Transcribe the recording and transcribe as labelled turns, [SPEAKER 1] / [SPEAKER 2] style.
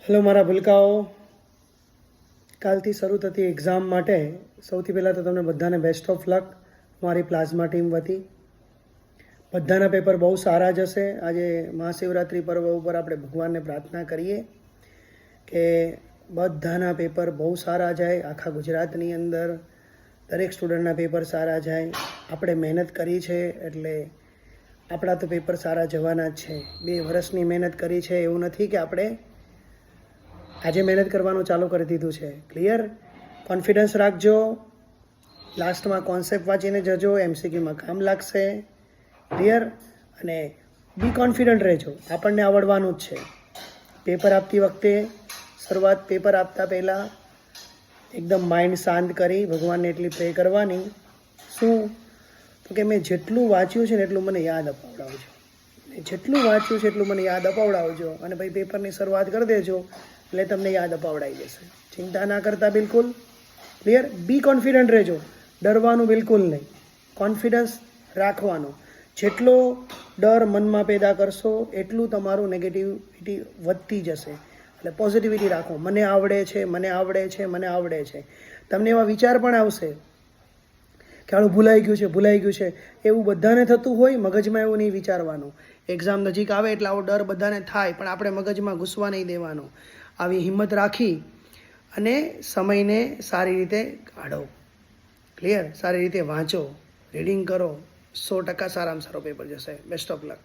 [SPEAKER 1] Hello મારા ભૂલકાઓ, કાલથી શરૂ થતી એક્ઝામ માટે સૌથી પહેલાં તો તમને બધાને બેસ્ટ ઓફ લક મારી પ્લાઝમા ટીમ વતી. બધાના પેપર બહુ સારા જશે. આજે મહાશિવરાત્રિ પર્વ ઉપર આપણે ભગવાનને પ્રાર્થના કરીએ કે બધાના પેપર બહુ સારા જાય. આખા ગુજરાતની અંદર દરેક સ્ટુડન્ટના પેપર સારા જાય. આપણે મહેનત કરી છે એટલે આપણા તો પેપર સારા જવાના જ છે. 2 વર્ષની મહેનત કરી છે, એવું નથી કે આપણે આજે મહેનત કરવાનું ચાલુ કરી દીધું છે. ક્લિયર? કોન્ફિડન્સ રાખજો. લાસ્ટમાં કોન્સેપ્ટ વાંચીને જજો, MCQમાં કામ લાગશે. ક્લિયર? અને બી કોન્ફિડન્ટ રહેજો, આપણને આવડવાનું જ છે. પેપર આપતી વખતે પેપર આપતા પહેલાં એકદમ માઇન્ડ શાંત કરી ભગવાનને એટલી પ્રે કરવાની. શું? તો કે મેં જેટલું વાંચ્યું છે ને એટલું મને યાદ અપાવડાવજો. જેટલું વાંચ્યું છે એટલું મને યાદ અપાવડાવજો. અને ભાઈ પેપરની શરૂઆત કરી દેજો એટલે તમને યાદ અપાવડાવી જશે. ચિંતા ના કરતા બિલકુલ. ક્લિયર? બી કોન્ફિડન્ટ રહેજો, ડરવાનું બિલકુલ નહીં. કોન્ફિડન્સ રાખવાનો. જેટલો ડર મનમાં પેદા કરશો એટલું તમારું નેગેટિવિટી વધતી જશે. એટલે પોઝિટિવિટી રાખો. મને આવડે છે, મને આવડે છે, મને આવડે છે. તમને એવા વિચાર પણ આવશે કે આવું ભૂલાઈ ગયું છે. એવું બધાને થતું હોય. મગજમાં એવું નહીં વિચારવાનું. એક્ઝામ નજીક આવે એટલે આવો ડર બધાને થાય, પણ આપણે મગજમાં ઘૂસવા નહીં દેવાનો. આવી હિંમત રાખી અને સમયને સારી રીતે કાઢો. ક્લિયર? સારી રીતે વાંચો, રીડિંગ કરો. 100% સારામાં સારો પેપર જશે. Best of luck.